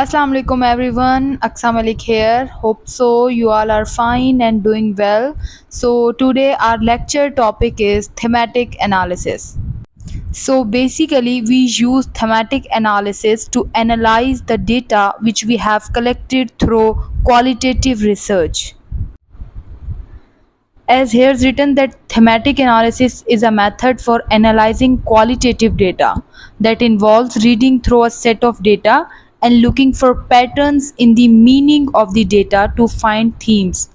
Assalamu alaikum everyone. Aksam Malik here. Hope so you all are fine and doing well. So today our lecture topic is thematic analysis. So basically we use thematic analysis to analyze the data which we have collected through qualitative research. As here's written that thematic analysis is a method for analyzing qualitative data that involves reading through a set of data and looking for patterns in the meaning of the data to find themes.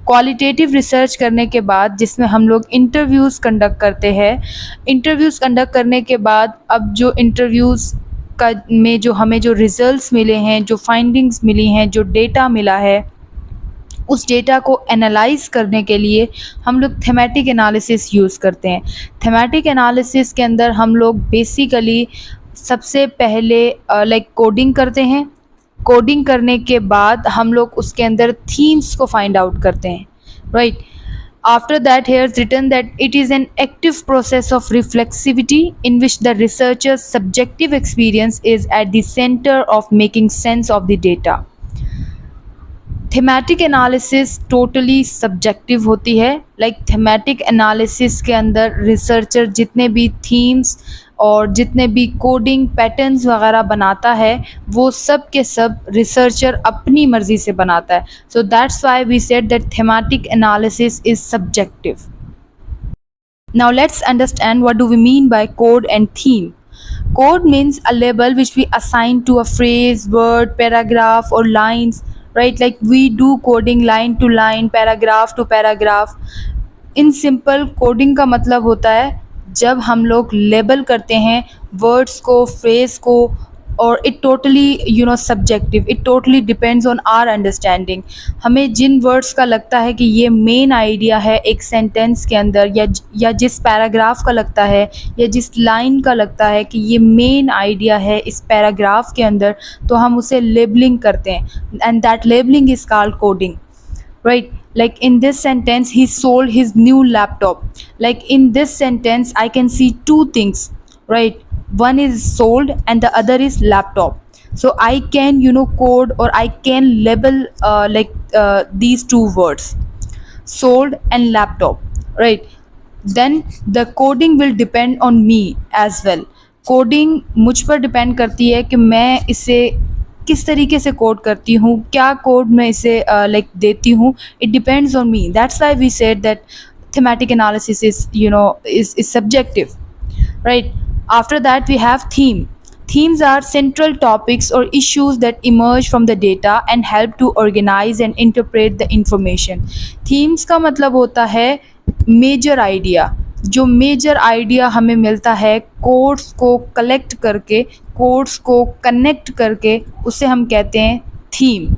Qualitative research करने के बाद जिसमें हम लोग interviews conduct करते हैं, interviews conduct करने के बाद अब जो इंटरव्यूज़ का में जो हमें जो रिजल्ट्स मिले हैं, जो फाइंडिंग्स मिली हैं, जो डेटा मिला है, उस डेटा को एनालाइज करने के लिए हम लोग थेमेटिक एनालिसिस यूज़ करते हैं। थेमेटिक एनालिसिस के अंदर हम लोग बेसिकली सबसे पहले कोडिंग करते हैं। कोडिंग करने के बाद हम लोग उसके अंदर थीम्स को फाइंड आउट करते हैं, right. After that, here's written that it is an active process of reflexivity in which the researcher's subjective experience is at the center of making sense of the data. Thematic analysis totally subjective होती है। Thematic analysis के अंदर researcher जितने भी themes और जितने भी coding patterns वगैरह बनाता है वो सब के सब रिसर्चर अपनी मर्ज़ी से बनाता है। So that's why we said that thematic analysis is subjective. Now let's understand what do we mean by code and theme. Code means a label which we assign to a phrase, word, paragraph or lines, right? Like we do coding line to line, paragraph to paragraph. In simple, coding का मतलब होता है जब हम लोग label करते हैं words को, फ्रेज को, और it totally subjective, it totally depends on our understanding. हमें जिन वर्ड्स का लगता है कि ये मेन आइडिया है एक सेंटेंस के अंदर, या जिस पैराग्राफ का लगता है या जिस लाइन का लगता है कि ये मेन आइडिया है इस पैराग्राफ के अंदर, तो हम उसे लेबलिंग करते हैं and that labelling is called coding, right? Like in this sentence, he sold his new laptop. Like in this sentence I can see two things, right? One is sold and the other is laptop. So I can code, or I can label these two words, sold and laptop, right? Then the coding will depend on me as well. Coding मुझ पर depend करती है कि मैं इसे किस तरीके से कोड करती हूँ, क्या कोड मैं इसे देती हूँ। It depends on me. That's why we said that thematic analysis is subjective, right? After that we have theme. Themes are central topics or issues that emerge from the data and help to organize and interpret the information. Themes का मतलब होता है major idea. जो major idea हमें मिलता है codes को collect करके, कोड्स को कनेक्ट करके, उसे हम कहते हैं theme.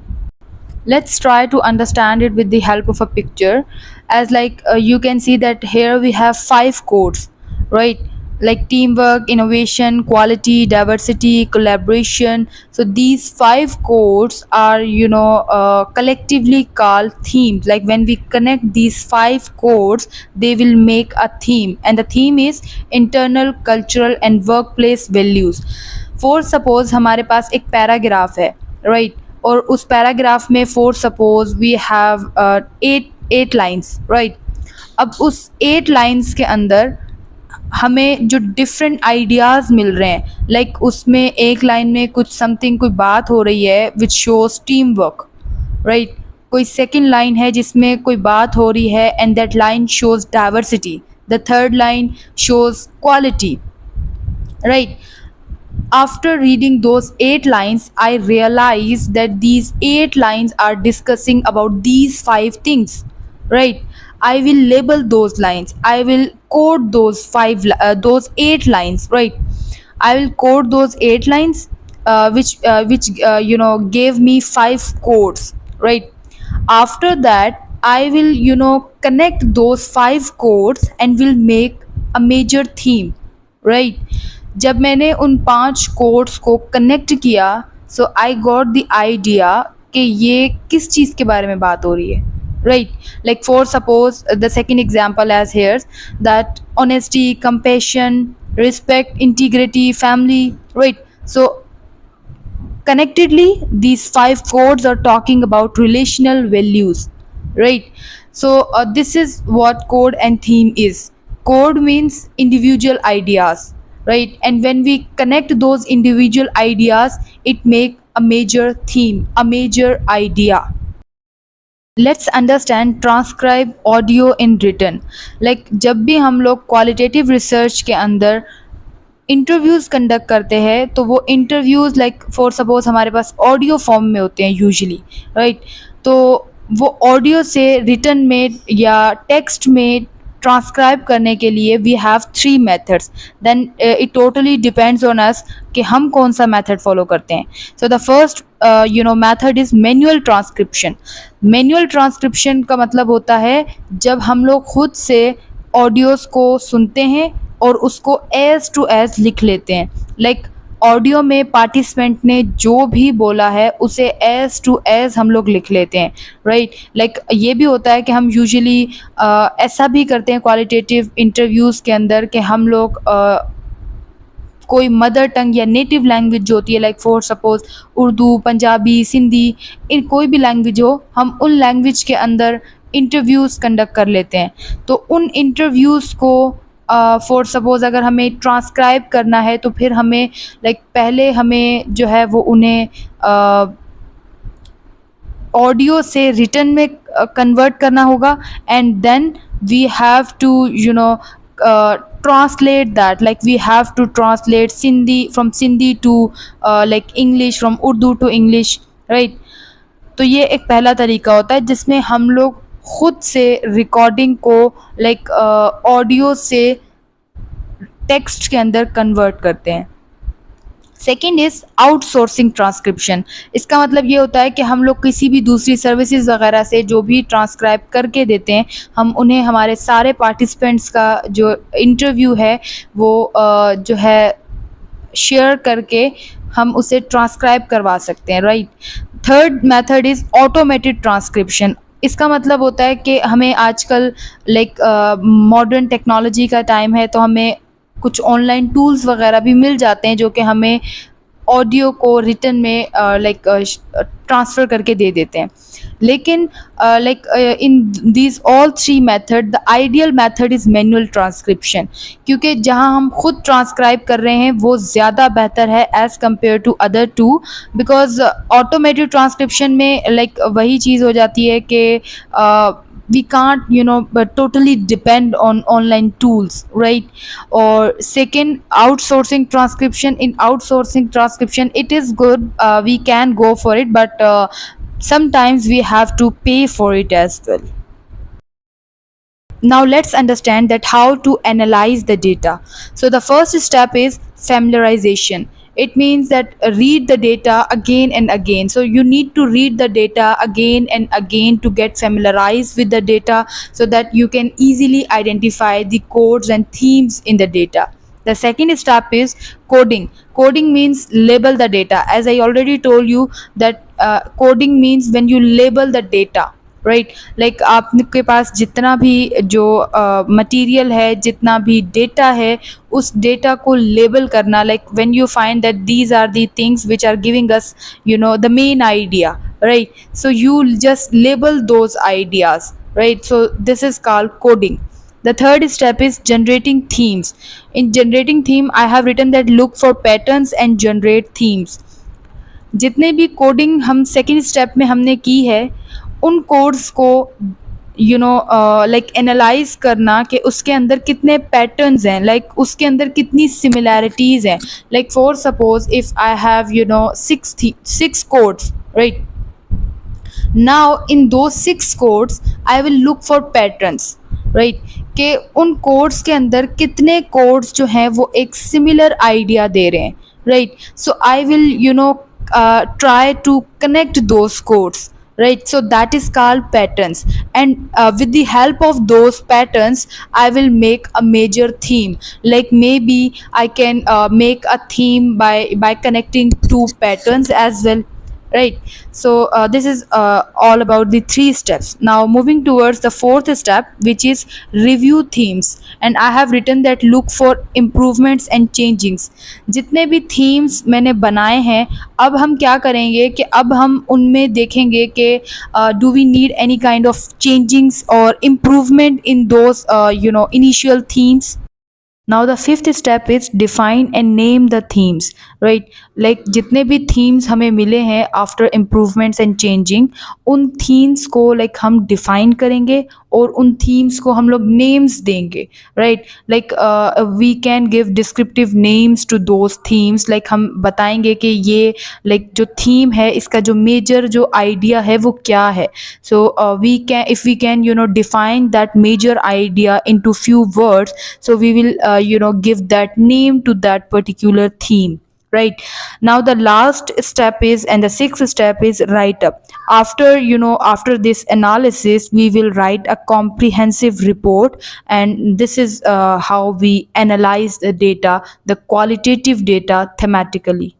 Let's try to understand it with the help of a picture. As you can see that here we have 5 codes, right? Like teamwork, innovation, quality, diversity, collaboration. So these 5 codes are collectively called themes. Like when we connect these 5 codes, they will make a theme, and the theme is internal, cultural and workplace values. For suppose हमारे पास एक paragraph है, right? और उस paragraph में for suppose we have 8 lines, right? अब उस 8 lines के अंदर हमें जो डिफरेंट आइडियाज़ मिल रहे हैं, लाइक उसमें एक लाइन में कुछ समथिंग, कोई बात हो रही है which shows team work, right? कोई सेकेंड लाइन है जिसमें कोई बात हो रही है and that line shows diversity, the third line shows quality, right? After reading those 8 lines, I realized that these 8 lines are discussing about these 5 things, right? I will label those lines. I will code those 8 lines, right? I will code those 8 lines, which gave me 5 codes, right? After that, I will connect those 5 codes and will make a major theme, right? जब मैंने उन 5 codes को connect किया, सो I got the idea कि ये किस चीज़ के बारे में बात हो रही है, right? Like for suppose the second example as here's that honesty, compassion, respect, integrity, family, right? So Connectedly, these five codes are talking about relational values, right? So, this is what code and theme is. Code means individual ideas, right? And when we connect those individual ideas, it make a major theme, a major idea. Let's understand transcribe audio in written. Like जब भी हम लोग qualitative research के अंदर interviews conduct करते हैं तो वो इंटरव्यूज़ लाइक फॉर सपोज हमारे पास ऑडियो फॉर्म में होते हैं यूजुअली, राइट? तो वो ऑडियो से रिटन में या टेक्स्ट में ट्रांसक्राइब करने के लिए we have three methods. Then it totally depends on us कि हम कौन सा मेथड फॉलो करते हैं। So the first method is manual transcription. Manual transcription का मतलब होता है जब हम लोग खुद से ऑडियोज़ को सुनते हैं और उसको एज टू एज लिख लेते हैं। लाइक ऑडियो में पार्टिसिपेंट ने जो भी बोला है उसे एज टू एज हम लोग लिख लेते हैं, राइट? लाइक ये भी होता है कि हम यूजुअली ऐसा भी करते हैं क्वालिटेटिव इंटरव्यूज़ के अंदर कि हम लोग कोई मदर टंग या नेटिव लैंग्वेज जो होती है like for suppose Urdu, Punjabi, Sindhi, इन कोई भी लैंग्वेज हो, हम उन लैंग्वेज के अंदर इंटरव्यूज़ कंडक्ट कर लेते हैं। तो उन इंटरव्यूज़ को फॉर सपोज अगर हमें ट्रांसक्राइब करना है तो फिर हमें लाइक पहले हमें जो है वो उन्हें ऑडियो से रिटन में कन्वर्ट करना होगा and then we have to translate that, like we have to translate Sindhi from Sindhi to like English, from Urdu to English, right? तो ये एक पहला तरीका होता है जिसमें हम लोग खुद से रिकॉर्डिंग को लाइक ऑडियो से टेक्स्ट के अंदर कन्वर्ट करते हैं। Second is outsourcing transcription. इसका मतलब ये होता है कि हम लोग किसी भी दूसरी सर्विसेज वगैरह से जो भी ट्रांसक्राइब करके देते हैं, हम उन्हें हमारे सारे पार्टिसिपेंट्स का जो इंटरव्यू है वो जो है शेयर करके हम उसे ट्रांसक्राइब करवा सकते हैं, right? Third method is automated transcription. इसका मतलब होता है कि हमें आजकल लाइक मॉडर्न टेक्नोलॉजी का टाइम है तो हमें कुछ ऑनलाइन टूल्स वगैरह भी मिल जाते हैं जो कि हमें ऑडियो को रिटन में लाइक ट्रांसफ़र करके दे देते हैं। लेकिन like in these all three method the ideal method is manual transcription, क्योंकि जहां हम खुद ट्रांसक्राइब कर रहे हैं वो ज़्यादा बेहतर है as compare to other two. Because automated transcription में लाइक वही चीज़ हो जाती है कि we can't but totally depend on online tools, right? Or second, outsourcing transcription. In outsourcing transcription it is good, we can go for it, but sometimes we have to pay for it as well. Now let's understand that how to analyze the data. So the first step is familiarization. It means that read the data again and again. So you need to read the data again and again to get familiarized with the data so that you can easily identify the codes and themes in the data. The second step is coding. Coding means label the data. As I already told you that coding means when you label the data, right? Like आपके पास जितना भी जो material है, जितना भी data है, उस data को लेबल करना। Like when you find that these are the things which are giving us the main idea, right? So you just label those ideas, right? So this is called coding. The third step is generating themes. In generating theme, I have written that look for patterns and generate themes. जितने भी coding हम second step में हमने की है उन codes को like analyse करना कि उसके अंदर कितने पैटर्न्स हैं, लाइक उसके अंदर कितनी सिमिलैरिटीज़ हैं. Like for suppose if I have six codes, right? Now in दो six codes I will look for patterns, right? कि उन कोड्स के अंदर कितने कोड्स जो हैं वो एक सिमिलर आइडिया दे रहे हैं, right? So I will try to connect those codes, right? So that is called patterns, and with the help of those patterns I will make a major theme. Like maybe I can make a theme by connecting two patterns as well, right? So this is all about the three steps. Now moving towards the fourth step, which is review themes, and I have written that look for improvements and changings. जितने भी themes मैंने बनाए हैं, अब हम क्या करेंगे कि अब हम उनमें देखेंगे कि do we need any kind of changings or improvement in those initial themes. Now the fifth step is define and name the themes, right? Like जितने भी themes हमें मिले हैं after improvements and changing, उन themes को like हम define करेंगे और उन themes को हम लोग names देंगे, right? Like we can give descriptive names to those themes, like हम बताएंगे कि ये like जो theme है इसका जो major जो idea है वो क्या है. So we can, if we can define that major idea into few words, so we will give that name to that particular theme, right? Now the last step is, and the sixth step is write up. After after this analysis we will write a comprehensive report, and this is how we analyze the data, the qualitative data thematically.